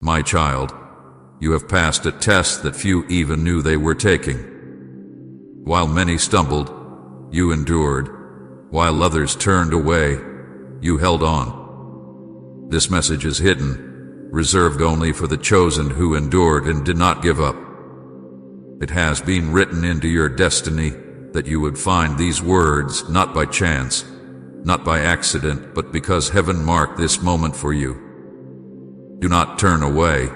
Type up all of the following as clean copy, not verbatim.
My child, you have passed a test that few even knew they were taking. While many stumbled, you endured. While others turned away, you held on. This message is hidden, reserved only for the chosen who endured and did not give up. It has been written into your destiny that you would find these words not by chance, not by accident, but because heaven marked this moment for you. Do not turn away,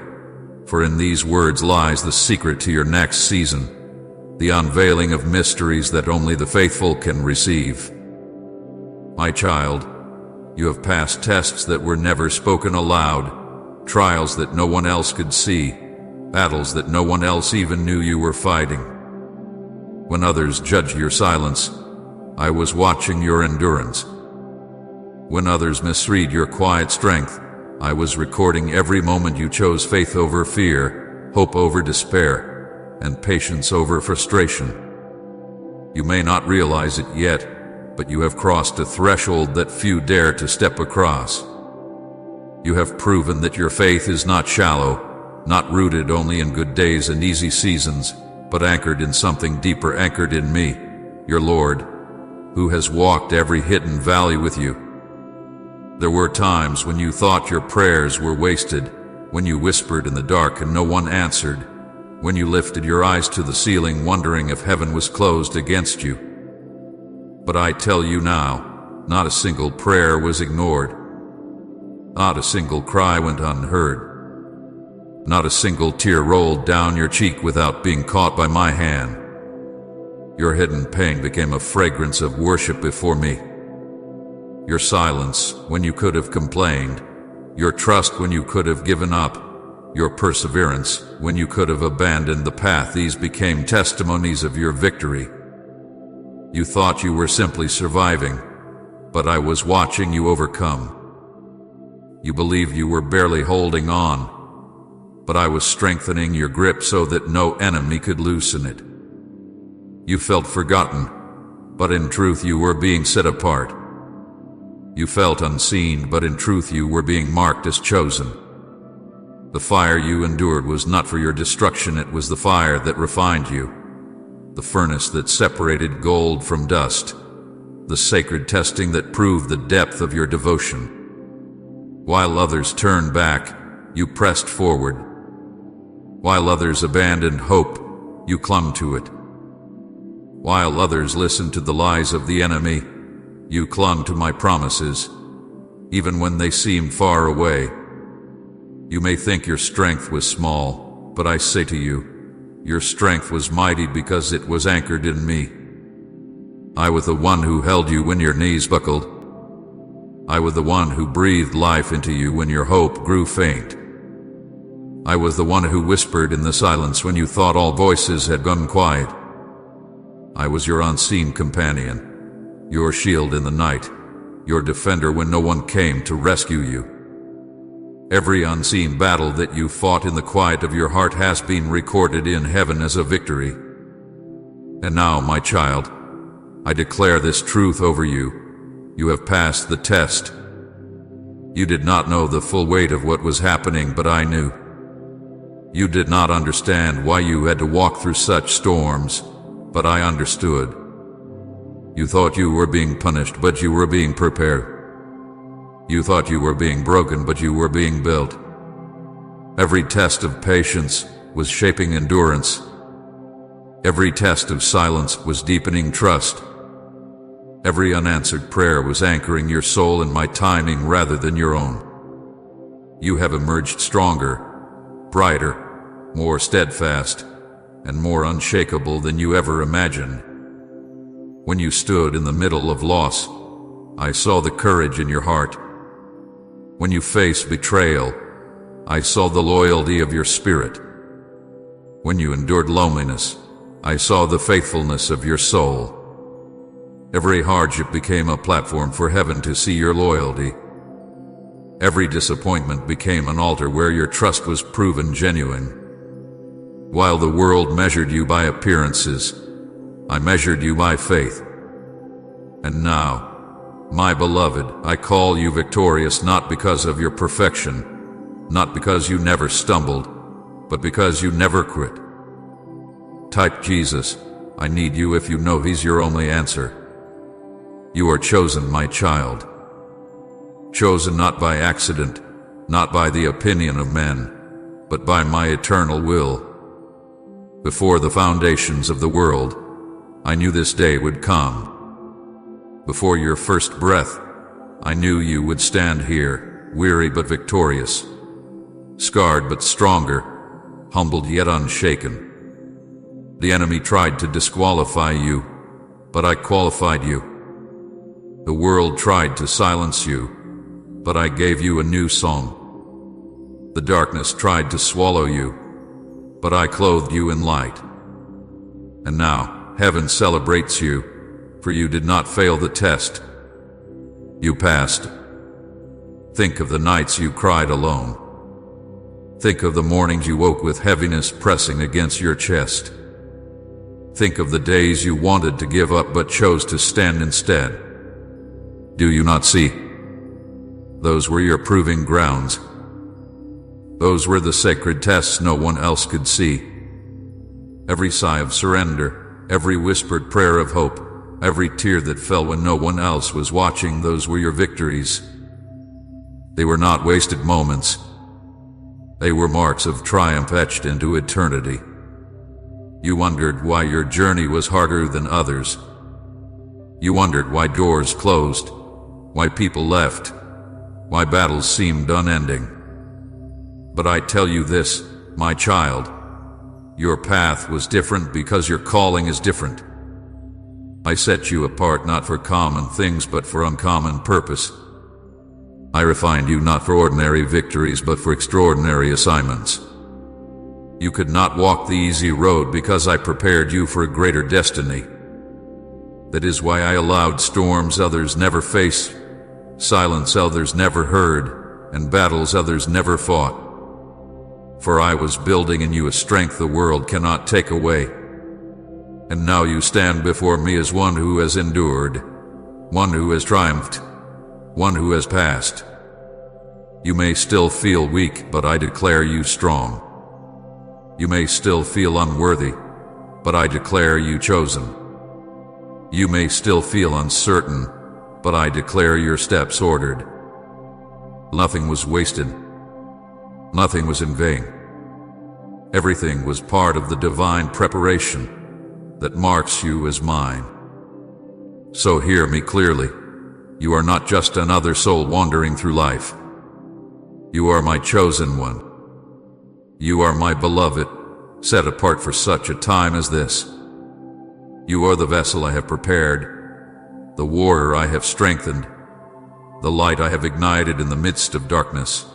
for in these words lies the secret to your next season, the unveiling of mysteries that only the faithful can receive. My child, you have passed tests that were never spoken aloud, trials that no one else could see, battles that no one else even knew you were fighting. When others judged your silence, I was watching your endurance. When others misread your quiet strength, I was recording every moment you chose faith over fear, hope over despair, and patience over frustration. You may not realize it yet, but you have crossed a threshold that few dare to step across. You have proven that your faith is not shallow, not rooted only in good days and easy seasons, but anchored in something deeper, anchored in me, your Lord, who has walked every hidden valley with you. There were times when you thought your prayers were wasted, when you whispered in the dark and no one answered, when you lifted your eyes to the ceiling wondering if heaven was closed against you. But I tell you now, not a single prayer was ignored. Not a single cry went unheard. Not a single tear rolled down your cheek without being caught by my hand. Your hidden pain became a fragrance of worship before me. Your silence when you could have complained, your trust when you could have given up, your perseverance when you could have abandoned the path, these became testimonies of your victory. You thought you were simply surviving, but I was watching you overcome. You believed you were barely holding on, but I was strengthening your grip so that no enemy could loosen it. You felt forgotten, but in truth you were being set apart. You felt unseen, but in truth you were being marked as chosen. The fire you endured was not for your destruction, it was the fire that refined you, the furnace that separated gold from dust, the sacred testing that proved the depth of your devotion. While others turned back, you pressed forward. While others abandoned hope, you clung to it. While others listened to the lies of the enemy, you clung to my promises, even when they seemed far away. You may think your strength was small, but I say to you, your strength was mighty because it was anchored in me. I was the one who held you when your knees buckled. I was the one who breathed life into you when your hope grew faint. I was the one who whispered in the silence when you thought all voices had gone quiet. I was your unseen companion, your shield in the night, your defender when no one came to rescue you. Every unseen battle that you fought in the quiet of your heart has been recorded in heaven as a victory. And now, my child, I declare this truth over you. You have passed the test. You did not know the full weight of what was happening, but I knew. You did not understand why you had to walk through such storms, but I understood. You thought you were being punished, but you were being prepared. You thought you were being broken, but you were being built. Every test of patience was shaping endurance. Every test of silence was deepening trust. Every unanswered prayer was anchoring your soul in my timing rather than your own. You have emerged stronger, brighter, more steadfast, and more unshakable than you ever imagined. When you stood in the middle of loss, I saw the courage in your heart. When you faced betrayal, I saw the loyalty of your spirit. When you endured loneliness, I saw the faithfulness of your soul. Every hardship became a platform for heaven to see your loyalty. Every disappointment became an altar where your trust was proven genuine. While the world measured you by appearances, I measured you by faith. And now, my beloved, I call you victorious not because of your perfection, not because you never stumbled, but because you never quit. Type Jesus, I need you if you know He's your only answer. You are chosen, my child. Chosen not by accident, not by the opinion of men, but by my eternal will. Before the foundations of the world, I knew this day would come. Before your first breath, I knew you would stand here, weary but victorious, scarred but stronger, humbled yet unshaken. The enemy tried to disqualify you, but I qualified you. The world tried to silence you, but I gave you a new song. The darkness tried to swallow you, but I clothed you in light. And now, heaven celebrates you, for you did not fail the test. You passed. Think of the nights you cried alone. Think of the mornings you woke with heaviness pressing against your chest. Think of the days you wanted to give up but chose to stand instead. Do you not see? Those were your proving grounds. Those were the sacred tests no one else could see. Every sigh of surrender, every whispered prayer of hope, every tear that fell when no one else was watching, those were your victories. They were not wasted moments. They were marks of triumph etched into eternity. You wondered why your journey was harder than others. You wondered why doors closed, why people left, why battles seemed unending. But I tell you this, my child, your path was different because your calling is different. I set you apart not for common things but for uncommon purpose. I refined you not for ordinary victories but for extraordinary assignments. You could not walk the easy road because I prepared you for a greater destiny. That is why I allowed storms others never faced, silence others never heard, and battles others never fought. For I was building in you a strength the world cannot take away. And now you stand before me as one who has endured, one who has triumphed, one who has passed. You may still feel weak, but I declare you strong. You may still feel unworthy, but I declare you chosen. You may still feel uncertain, but I declare your steps ordered. Nothing was wasted. Nothing was in vain. Everything was part of the divine preparation that marks you as mine. So hear me clearly. You are not just another soul wandering through life. You are my chosen one. You are my beloved, set apart for such a time as this. You are the vessel I have prepared, the warrior I have strengthened, the light I have ignited in the midst of darkness.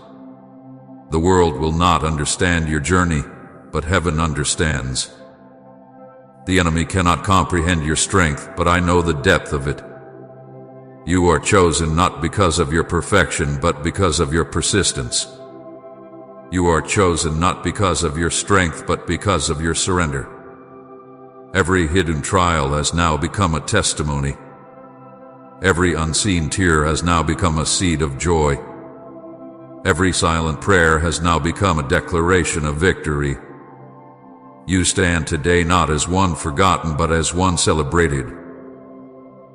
The world will not understand your journey, but heaven understands. The enemy cannot comprehend your strength, but I know the depth of it. You are chosen not because of your perfection, but because of your persistence. You are chosen not because of your strength, but because of your surrender. Every hidden trial has now become a testimony. Every unseen tear has now become a seed of joy. Every silent prayer has now become a declaration of victory. You stand today not as one forgotten, but as one celebrated.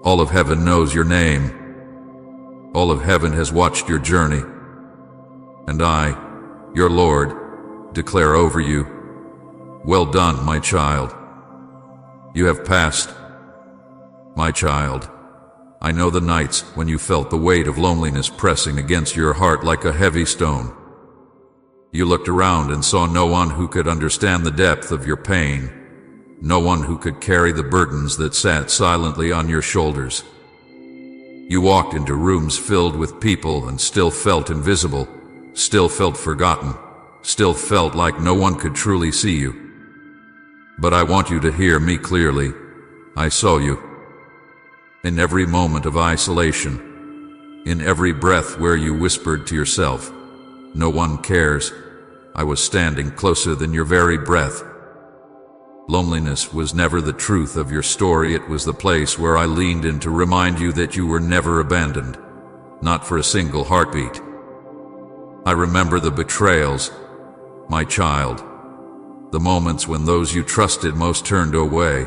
All of heaven knows your name. All of heaven has watched your journey. And I, your Lord, declare over you, well done, my child. You have passed. My child, I know the nights when you felt the weight of loneliness pressing against your heart like a heavy stone. You looked around and saw no one who could understand the depth of your pain, no one who could carry the burdens that sat silently on your shoulders. You walked into rooms filled with people and still felt invisible, still felt forgotten, still felt like no one could truly see you. But I want you to hear me clearly. I saw you. In every moment of isolation, in every breath where you whispered to yourself, "No one cares," I was standing closer than your very breath. Loneliness was never the truth of your story. It was the place where I leaned in to remind you that you were never abandoned, not for a single heartbeat. I remember the betrayals, my child, the moments when those you trusted most turned away,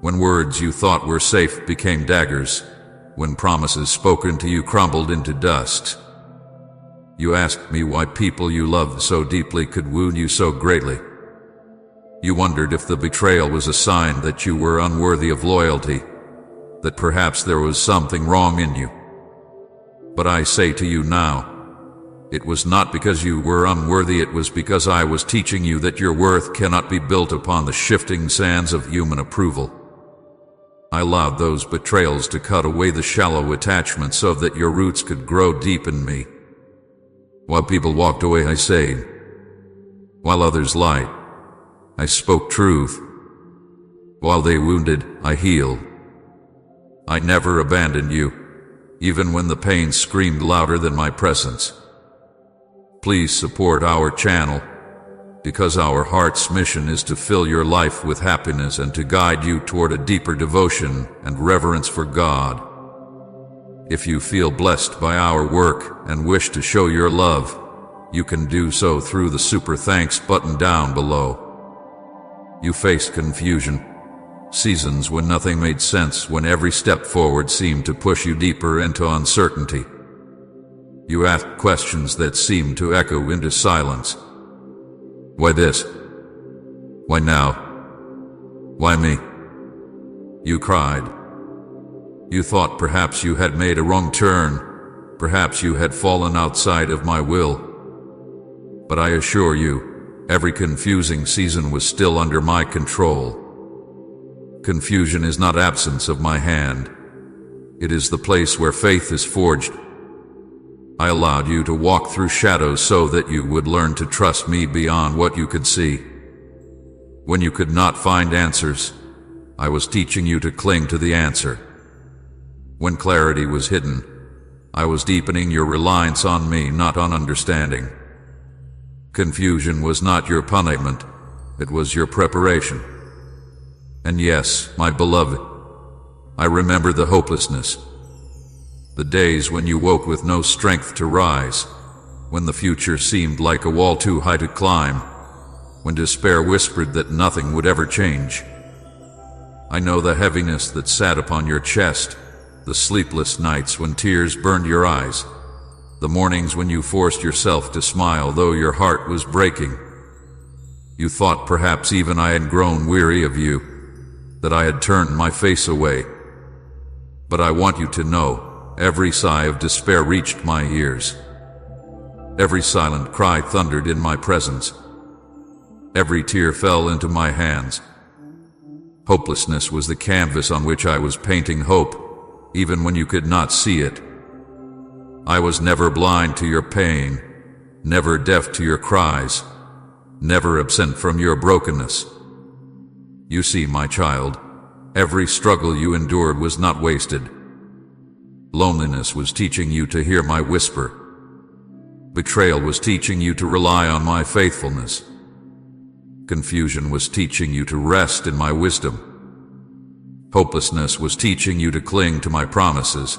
when words you thought were safe became daggers, when promises spoken to you crumbled into dust. You asked me why people you loved so deeply could wound you so greatly. You wondered if the betrayal was a sign that you were unworthy of loyalty, that perhaps there was something wrong in you. But I say to you now, it was not because you were unworthy, it was because I was teaching you that your worth cannot be built upon the shifting sands of human approval. I allowed those betrayals to cut away the shallow attachment so that your roots could grow deep in me. While people walked away, I stayed. While others lied, I spoke truth. While they wounded, I healed. I never abandoned you, even when the pain screamed louder than my presence. Please support our channel, because our heart's mission is to fill your life with happiness and to guide you toward a deeper devotion and reverence for God. If you feel blessed by our work and wish to show your love, you can do so through the Super Thanks button down below. You faced confusion, seasons when nothing made sense, when every step forward seemed to push you deeper into uncertainty. You asked questions that seemed to echo into silence. Why this? Why now? Why me? You cried. You thought perhaps you had made a wrong turn, perhaps you had fallen outside of my will. But I assure you, every confusing season was still under my control. Confusion is not absence of my hand. It is the place where faith is forged. I allowed you to walk through shadows so that you would learn to trust me beyond what you could see. When you could not find answers, I was teaching you to cling to the answer. When clarity was hidden, I was deepening your reliance on me, not on understanding. Confusion was not your punishment, it was your preparation. And yes, my beloved, I remember the hopelessness. The days when you woke with no strength to rise, when the future seemed like a wall too high to climb, when despair whispered that nothing would ever change. I know the heaviness that sat upon your chest, the sleepless nights when tears burned your eyes, the mornings when you forced yourself to smile though your heart was breaking. You thought perhaps even I had grown weary of you, that I had turned my face away. But I want you to know, every sigh of despair reached my ears. Every silent cry thundered in my presence. Every tear fell into my hands. Hopelessness was the canvas on which I was painting hope, even when you could not see it. I was never blind to your pain, never deaf to your cries, never absent from your brokenness. You see, my child, every struggle you endured was not wasted. Loneliness was teaching you to hear my whisper. Betrayal was teaching you to rely on my faithfulness. Confusion was teaching you to rest in my wisdom. Hopelessness was teaching you to cling to my promises.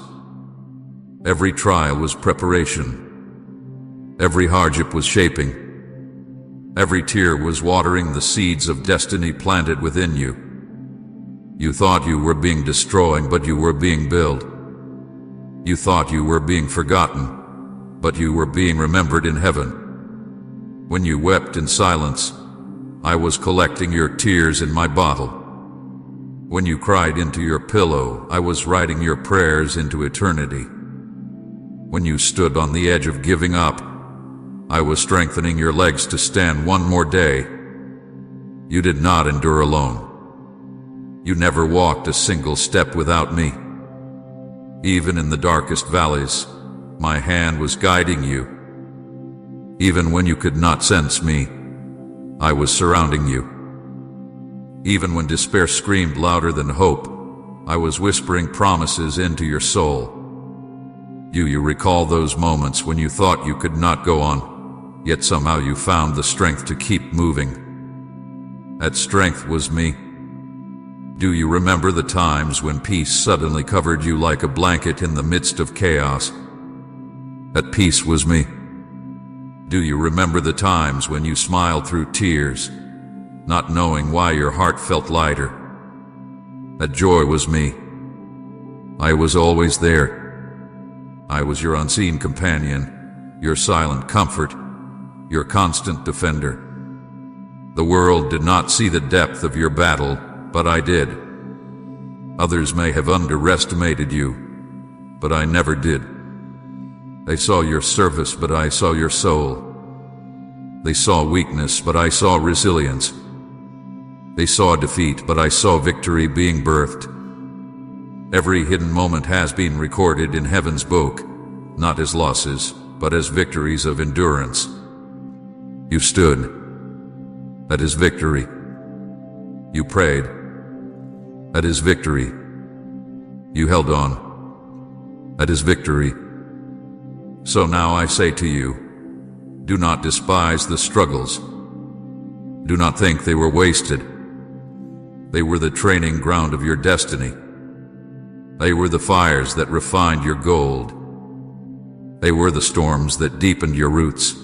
Every trial was preparation. Every hardship was shaping. Every tear was watering the seeds of destiny planted within you. You thought you were being destroyed, but you were being built. You thought you were being forgotten, but you were being remembered in heaven. When you wept in silence, I was collecting your tears in my bottle. When you cried into your pillow, I was writing your prayers into eternity. When you stood on the edge of giving up, I was strengthening your legs to stand one more day. You did not endure alone. You never walked a single step without me. Even in the darkest valleys, my hand was guiding you. Even when you could not sense me, I was surrounding you. Even when despair screamed louder than hope, I was whispering promises into your soul. You recall those moments when you thought you could not go on, yet somehow you found the strength to keep moving. That strength was me. Do you remember the times when peace suddenly covered you like a blanket in the midst of chaos? That peace was me. Do you remember the times when you smiled through tears, not knowing why your heart felt lighter? That joy was me. I was always there. I was your unseen companion, your silent comfort, your constant defender. The world did not see the depth of your battle, but I did. Others may have underestimated you, but I never did. They saw your service, but I saw your soul. They saw weakness, but I saw resilience. They saw defeat, but I saw victory being birthed. Every hidden moment has been recorded in heaven's book, not as losses, but as victories of endurance. You stood. That is victory. You prayed. That is victory. You held on. That is victory. So now I say to you, do not despise the struggles. Do not think they were wasted. They were the training ground of your destiny. They were the fires that refined your gold. They were the storms that deepened your roots.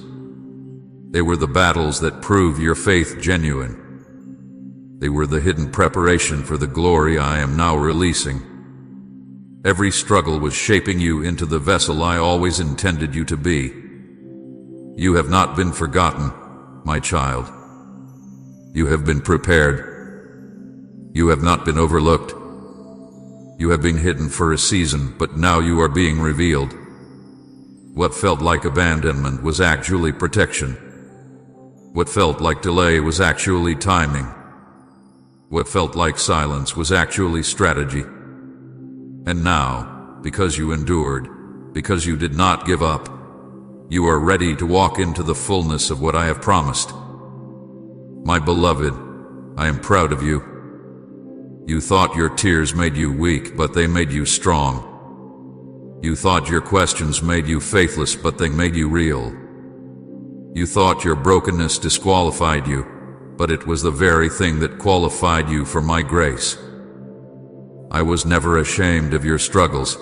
They were the battles that proved your faith genuine. They were the hidden preparation for the glory I am now releasing. Every struggle was shaping you into the vessel I always intended you to be. You have not been forgotten, my child. You have been prepared. You have not been overlooked. You have been hidden for a season, but now you are being revealed. What felt like abandonment was actually protection. What felt like delay was actually timing. What felt like silence was actually strategy. And now, because you endured, because you did not give up, you are ready to walk into the fullness of what I have promised. My beloved, I am proud of you. You thought your tears made you weak, but they made you strong. You thought your questions made you faithless, but they made you real. You thought your brokenness disqualified you, but it was the very thing that qualified you for my grace. I was never ashamed of your struggles.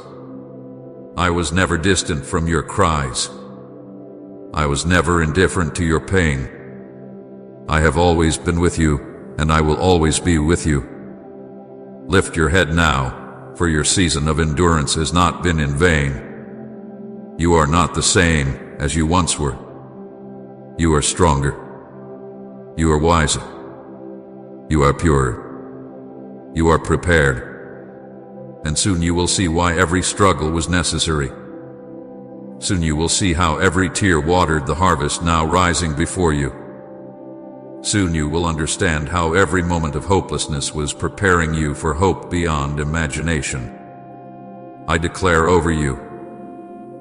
I was never distant from your cries. I was never indifferent to your pain. I have always been with you, and I will always be with you. Lift your head now, for your season of endurance has not been in vain. You are not the same as you once were. You are stronger. You are wiser. You are purer. You are prepared. And soon you will see why every struggle was necessary. Soon you will see how every tear watered the harvest now rising before you. Soon you will understand how every moment of hopelessness was preparing you for hope beyond imagination. I declare over you,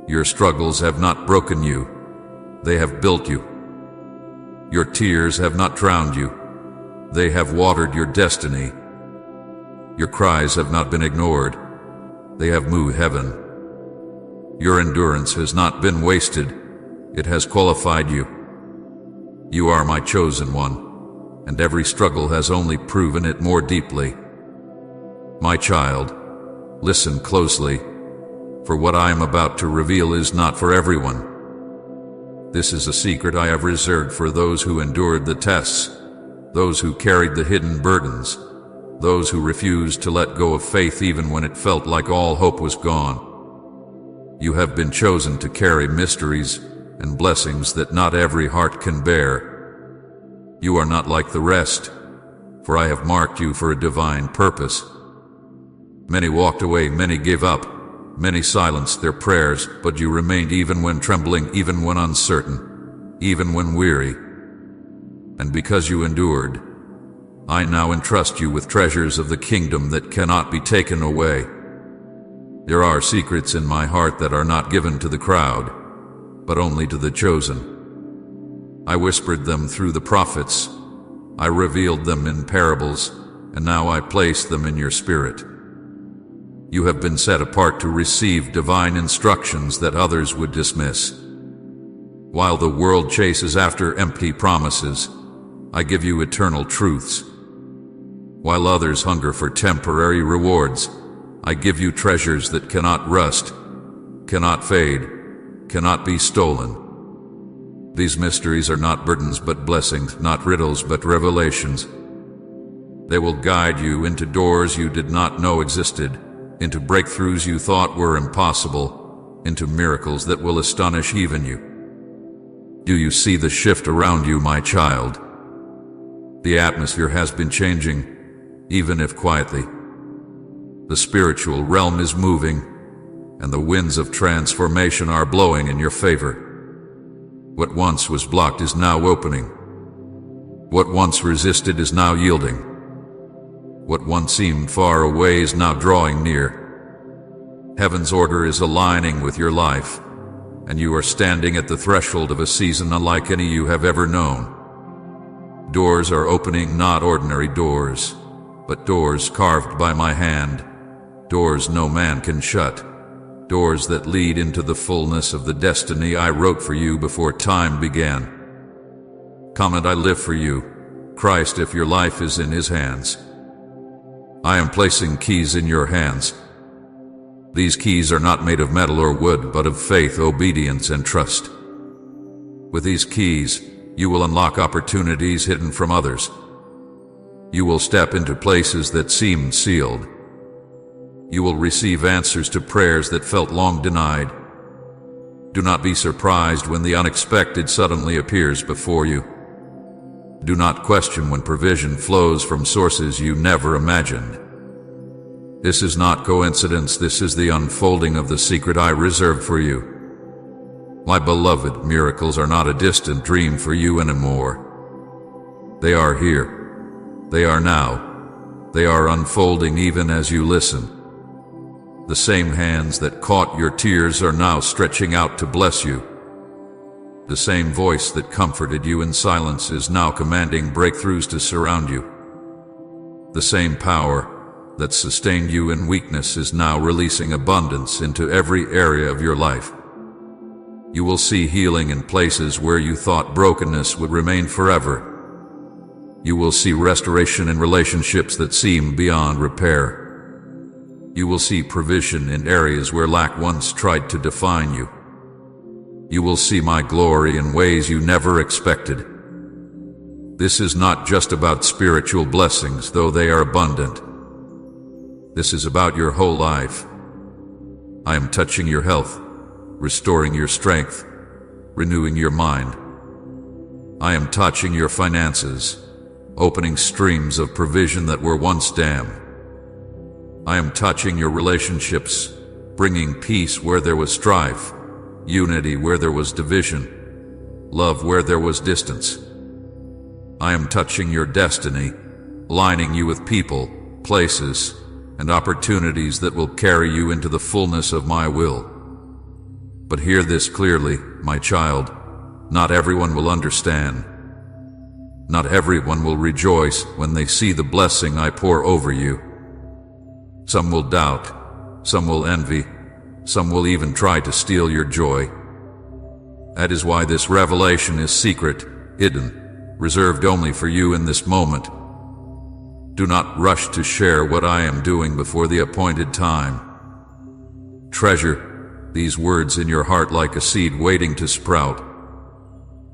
your struggles have not broken you, they have built you. Your tears have not drowned you, they have watered your destiny. Your cries have not been ignored, they have moved heaven. Your endurance has not been wasted, it has qualified you. You are my chosen one, and every struggle has only proven it more deeply. My child, listen closely, for what I am about to reveal is not for everyone. This is a secret I have reserved for those who endured the tests, those who carried the hidden burdens, those who refused to let go of faith even when it felt like all hope was gone. You have been chosen to carry mysteries and blessings that not every heart can bear. You are not like the rest, for I have marked you for a divine purpose. Many walked away, many gave up, many silenced their prayers, but you remained even when trembling, even when uncertain, even when weary. And because you endured, I now entrust you with treasures of the kingdom that cannot be taken away. There are secrets in my heart that are not given to the crowd, but only to the chosen. I whispered them through the prophets. I revealed them in parables, and now I place them in your spirit. You have been set apart to receive divine instructions that others would dismiss. While the world chases after empty promises, I give you eternal truths. While others hunger for temporary rewards, I give you treasures that cannot rust, cannot fade, cannot be stolen. These mysteries are not burdens but blessings, not riddles but revelations. They will guide you into doors you did not know existed, into breakthroughs you thought were impossible, into miracles that will astonish even you. Do you see the shift around you, my child? The atmosphere has been changing, even if quietly. The spiritual realm is moving, and the winds of transformation are blowing in your favor. What once was blocked is now opening. What once resisted is now yielding. What once seemed far away is now drawing near. Heaven's order is aligning with your life, and you are standing at the threshold of a season unlike any you have ever known. Doors are opening, not ordinary doors, but doors carved by my hand, doors no man can shut, doors that lead into the fullness of the destiny I wrote for you before time began. Come and I live for you, Christ, if your life is in His hands. I am placing keys in your hands. These keys are not made of metal or wood, but of faith, obedience, and trust. With these keys, you will unlock opportunities hidden from others. You will step into places that seemed sealed. You will receive answers to prayers that felt long denied. Do not be surprised when the unexpected suddenly appears before you. Do not question when provision flows from sources you never imagined. This is not coincidence, this is the unfolding of the secret I reserved for you. My beloved, miracles are not a distant dream for you anymore. They are here. They are now. They are unfolding even as you listen. The same hands that caught your tears are now stretching out to bless you. The same voice that comforted you in silence is now commanding breakthroughs to surround you. The same power that sustained you in weakness is now releasing abundance into every area of your life. You will see healing in places where you thought brokenness would remain forever. You will see restoration in relationships that seem beyond repair. You will see provision in areas where lack once tried to define you. You will see my glory in ways you never expected. This is not just about spiritual blessings, though they are abundant. This is about your whole life. I am touching your health, restoring your strength, renewing your mind. I am touching your finances, opening streams of provision that were once dammed. I am touching your relationships, bringing peace where there was strife, unity where there was division, love where there was distance. I am touching your destiny, aligning you with people, places, and opportunities that will carry you into the fullness of my will. But hear this clearly, my child, not everyone will understand. Not everyone will rejoice when they see the blessing I pour over you. Some will doubt, some will envy, some will even try to steal your joy. That is why this revelation is secret, hidden, reserved only for you in this moment. Do not rush to share what I am doing before the appointed time. Treasure these words in your heart like a seed waiting to sprout.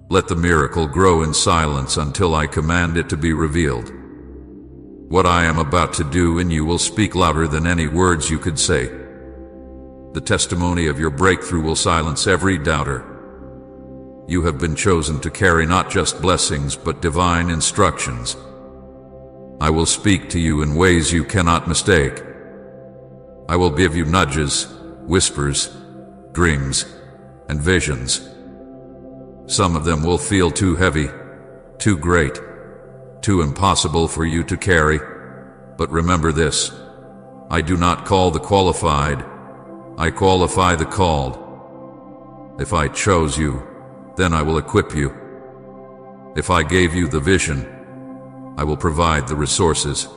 Let the miracle grow in silence until I command it to be revealed. What I am about to do in you will speak louder than any words you could say. The testimony of your breakthrough will silence every doubter. You have been chosen to carry not just blessings but divine instructions. I will speak to you in ways you cannot mistake. I will give you nudges, whispers, dreams, and visions. Some of them will feel too heavy, too great, too impossible for you to carry. But remember this, I do not call the qualified, I qualify the called. If I chose you, then I will equip you. If I gave you the vision, I will provide the resources.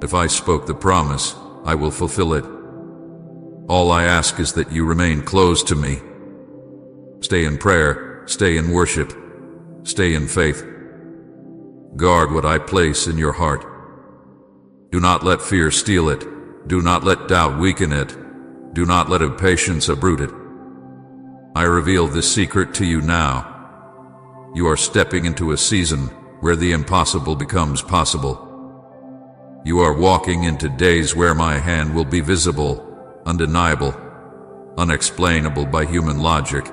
If I spoke the promise, I will fulfill it. All I ask is that you remain close to me. Stay in prayer, stay in worship, stay in faith. Guard what I place in your heart. Do not let fear steal it. Do not let doubt weaken it. Do not let impatience uproot it. I reveal this secret to you now, You are stepping into a season where the impossible becomes possible. You are walking into days where my hand will be visible, undeniable, unexplainable by human logic.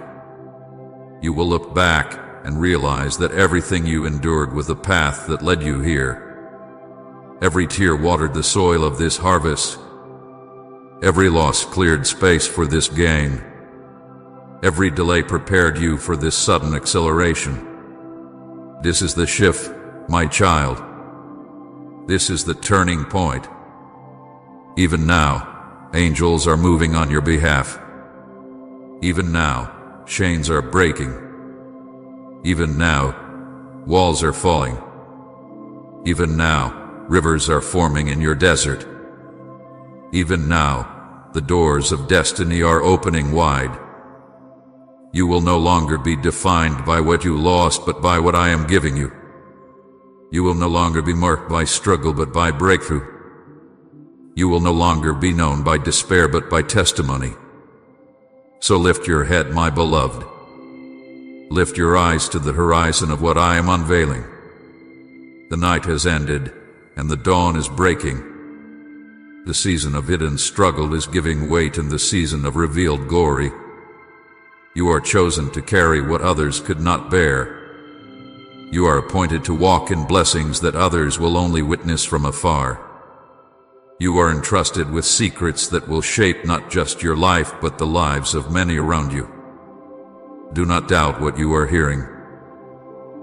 You will look back and realize that everything you endured was the path that led you here. Every tear watered the soil of this harvest. Every loss cleared space for this gain. Every delay prepared you for this sudden acceleration. This is the shift, my child. This is the turning point. Even now, angels are moving on your behalf. Even now, chains are breaking. Even now, walls are falling. Even now, rivers are forming in your desert. Even now, the doors of destiny are opening wide. You will no longer be defined by what you lost, but by what I am giving you. You will no longer be marked by struggle, but by breakthrough. You will no longer be known by despair, but by testimony. So lift your head, my beloved. Lift your eyes to the horizon of what I am unveiling. The night has ended, and the dawn is breaking. The season of hidden struggle is giving way to the season of revealed glory. You are chosen to carry what others could not bear. You are appointed to walk in blessings that others will only witness from afar. You are entrusted with secrets that will shape not just your life, but the lives of many around you. Do not doubt what you are hearing.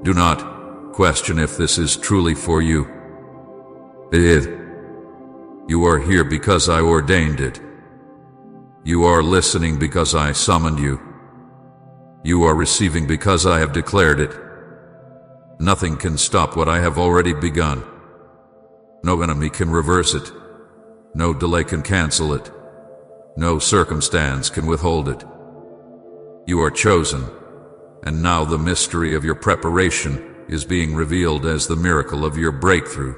Do not question if this is truly for you. It is. You are here because I ordained it. You are listening because I summoned you. You are receiving because I have declared it. Nothing can stop what I have already begun. No enemy can reverse it. No delay can cancel it. No circumstance can withhold it. You are chosen, and now the mystery of your preparation is being revealed as the miracle of your breakthrough.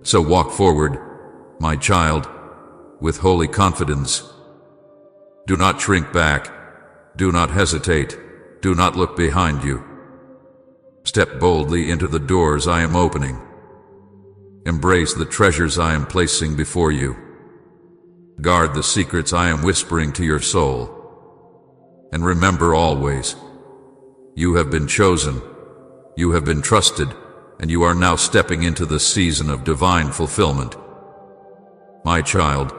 So walk forward, my child, with holy confidence. Do not shrink back. Do not hesitate. Do not look behind you. Step boldly into the doors I am opening. Embrace the treasures I am placing before you. Guard the secrets I am whispering to your soul. And remember always, you have been chosen, you have been trusted, and you are now stepping into the season of divine fulfillment. My child,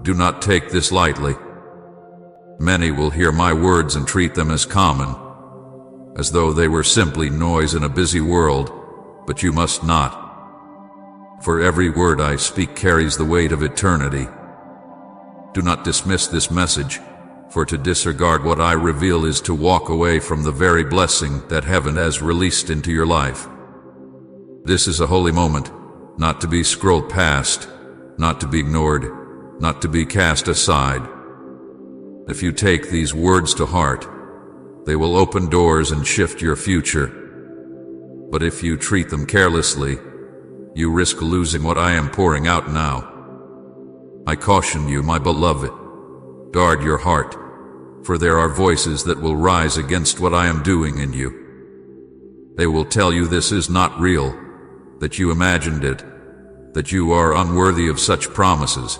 do not take this lightly. Many will hear my words and treat them as common, as though they were simply noise in a busy world, but you must not. For every word I speak carries the weight of eternity. Do not dismiss this message, for to disregard what I reveal is to walk away from the very blessing that heaven has released into your life. This is a holy moment, not to be scrolled past, not to be ignored, not to be cast aside. If you take these words to heart, they will open doors and shift your future. But if you treat them carelessly, you risk losing what I am pouring out now. I caution you, my beloved, guard your heart, for there are voices that will rise against what I am doing in you. They will tell you this is not real, that you imagined it, that you are unworthy of such promises.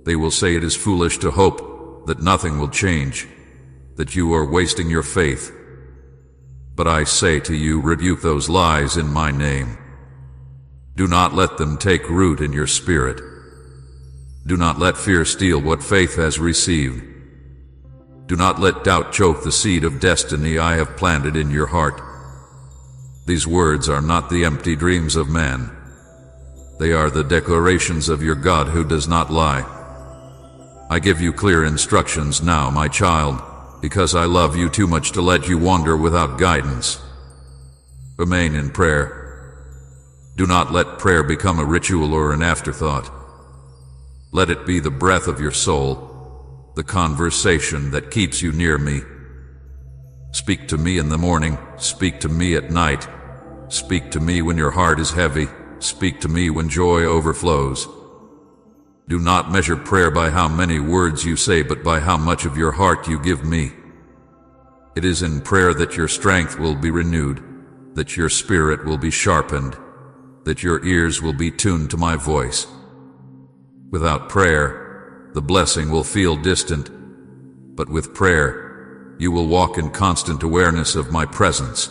They will say it is foolish to hope that nothing will change, that you are wasting your faith. But I say to you, rebuke those lies in my name. Do not let them take root in your spirit. Do not let fear steal what faith has received. Do not let doubt choke the seed of destiny I have planted in your heart. These words are not the empty dreams of man. They are the declarations of your God who does not lie. I give you clear instructions now, my child, because I love you too much to let you wander without guidance. Remain in prayer. Do not let prayer become a ritual or an afterthought. Let it be the breath of your soul, the conversation that keeps you near me. Speak to me in the morning, speak to me at night. Speak to me when your heart is heavy, speak to me when joy overflows. Do not measure prayer by how many words you say, but by how much of your heart you give me. It is in prayer that your strength will be renewed, that your spirit will be sharpened, that your ears will be tuned to my voice. Without prayer, the blessing will feel distant, but with prayer, you will walk in constant awareness of my presence.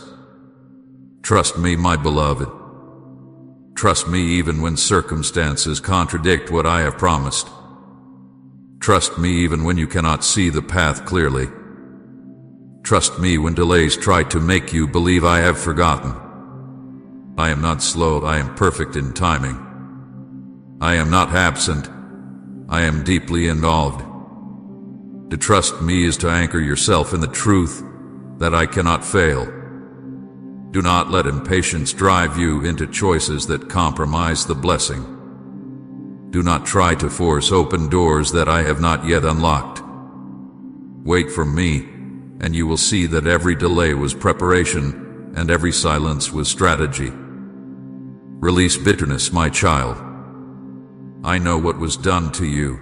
Trust me, my beloved. Trust me even when circumstances contradict what I have promised. Trust me even when you cannot see the path clearly. Trust me when delays try to make you believe I have forgotten. I am not slow, I am perfect in timing. I am not absent, I am deeply involved. To trust me is to anchor yourself in the truth that I cannot fail. Do not let impatience drive you into choices that compromise the blessing. Do not try to force open doors that I have not yet unlocked. Wait for me, and you will see that every delay was preparation, and every silence was strategy. Release bitterness, my child. I know what was done to you.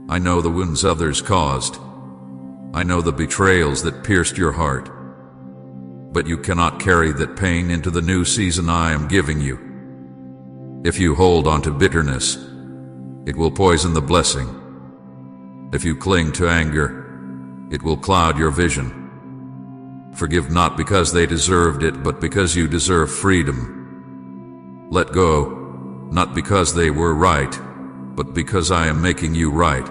I know the wounds others caused. I know the betrayals that pierced your heart. But you cannot carry that pain into the new season I am giving you. If you hold on to bitterness, it will poison the blessing. If you cling to anger, it will cloud your vision. Forgive not because they deserved it, but because you deserve freedom. Let go, not because they were right, but because I am making you right.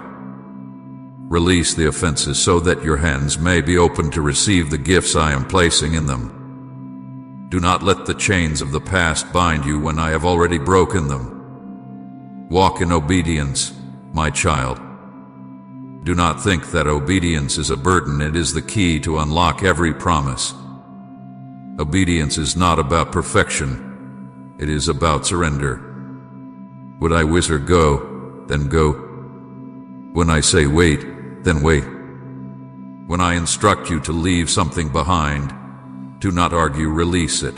Release the offenses so that your hands may be open to receive the gifts I am placing in them. Do not let the chains of the past bind you when I have already broken them. Walk in obedience, my child. Do not think that obedience is a burden, it is the key to unlock every promise. Obedience is not about perfection, it is about surrender. Would I whisper go, then go. When I say wait, then wait. When I instruct you to leave something behind, do not argue, release it.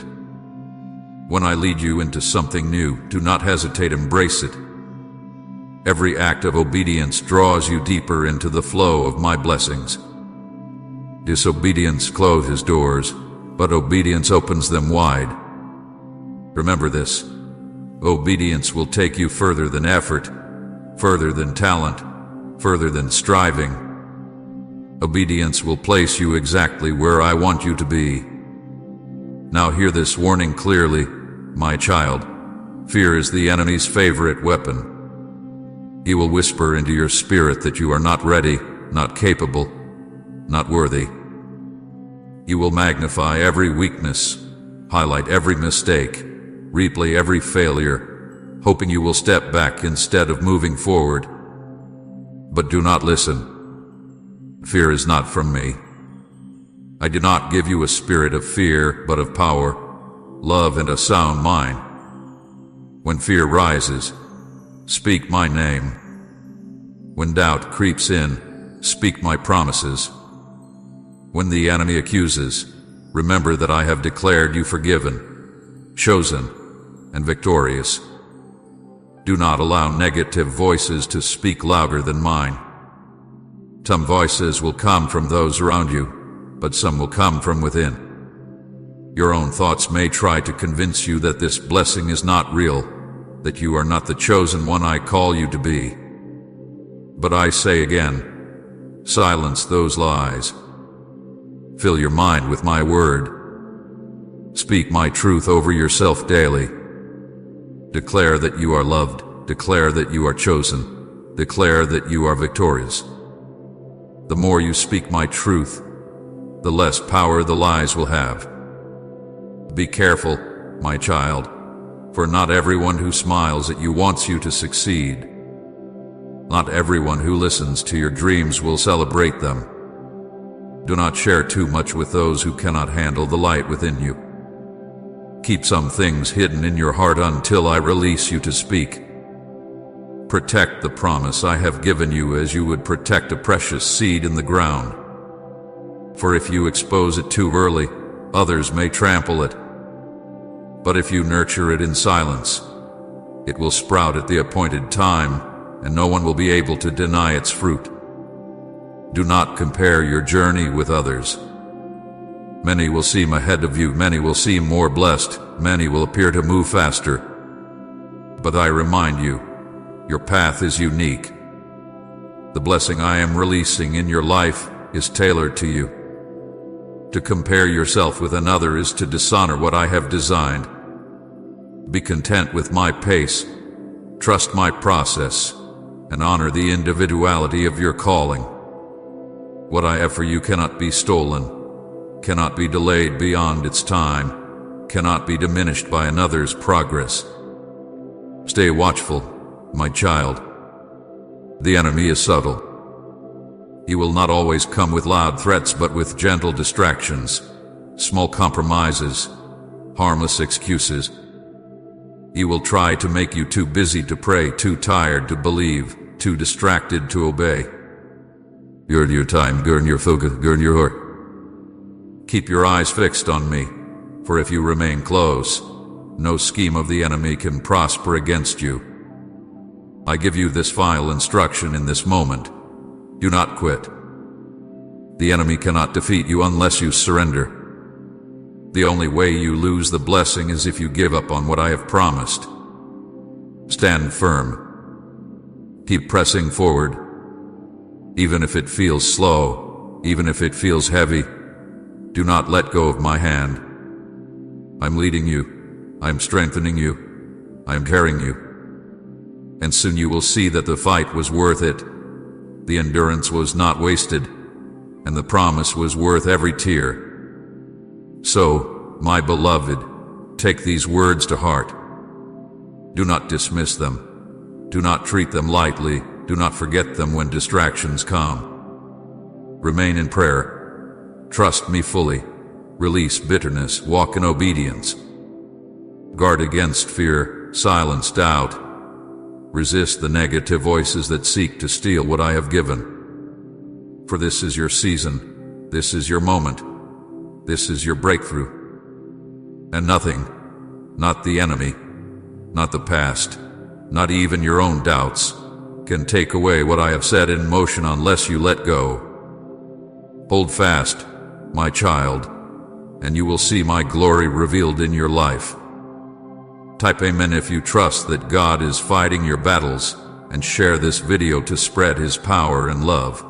When I lead you into something new, do not hesitate, embrace it. Every act of obedience draws you deeper into the flow of my blessings. Disobedience closes doors, but obedience opens them wide. Remember this. Obedience will take you further than effort, further than talent, further than striving. Obedience will place you exactly where I want you to be. Now hear this warning clearly, my child. Fear is the enemy's favorite weapon. He will whisper into your spirit that you are not ready, not capable, not worthy. He will magnify every weakness, highlight every mistake, replay every failure, hoping you will step back instead of moving forward. But do not listen. Fear is not from me. I do not give you a spirit of fear, but of power, love, and a sound mind. When fear rises, speak my name. When doubt creeps in, speak my promises. When the enemy accuses, remember that I have declared you forgiven, chosen, and victorious. Do not allow negative voices to speak louder than mine. Some voices will come from those around you, but some will come from within. Your own thoughts may try to convince you that this blessing is not real, that you are not the chosen one I call you to be. But I say again, silence those lies. Fill your mind with my word. Speak my truth over yourself daily. Declare that you are loved. Declare that you are chosen. Declare that you are victorious. The more you speak my truth, the less power the lies will have. Be careful, my child, for not everyone who smiles at you wants you to succeed. Not everyone who listens to your dreams will celebrate them. Do not share too much with those who cannot handle the light within you. Keep some things hidden in your heart until I release you to speak. Protect the promise I have given you as you would protect a precious seed in the ground. For if you expose it too early, others may trample it. But if you nurture it in silence, it will sprout at the appointed time, and no one will be able to deny its fruit. Do not compare your journey with others. Many will seem ahead of you, many will seem more blessed, many will appear to move faster. But I remind you, your path is unique. The blessing I am releasing in your life is tailored to you. To compare yourself with another is to dishonor what I have designed. Be content with my pace, trust my process, and honor the individuality of your calling. What I have for you cannot be stolen, cannot be delayed beyond its time, cannot be diminished by another's progress. Stay watchful, my child. The enemy is subtle. He will not always come with loud threats, but with gentle distractions, small compromises, harmless excuses. He will try to make you too busy to pray, too tired to believe, too distracted to obey. Gird your time, gird your focus, gird your heart. Keep your eyes fixed on me, for if you remain close, no scheme of the enemy can prosper against you. I give you this final instruction in this moment. Do not quit. The enemy cannot defeat you unless you surrender. The only way you lose the blessing is if you give up on what I have promised. Stand firm. Keep pressing forward. Even if it feels slow, even if it feels heavy, do not let go of my hand. I'm leading you. I'm strengthening you. I'm carrying you. And soon you will see that the fight was worth it. The endurance was not wasted, and the promise was worth every tear. So, my beloved, take these words to heart. Do not dismiss them. Do not treat them lightly. Do not forget them when distractions come. Remain in prayer. Trust me fully. Release bitterness. Walk in obedience. Guard against fear. Silence doubt. Resist the negative voices that seek to steal what I have given. For this is your season. This is your moment. This is your breakthrough. And nothing, not the enemy, not the past, not even your own doubts, can take away what I have set in motion unless you let go. Hold fast, my child, and you will see my glory revealed in your life. Type Amen if you trust that God is fighting your battles, and share this video to spread His power and love.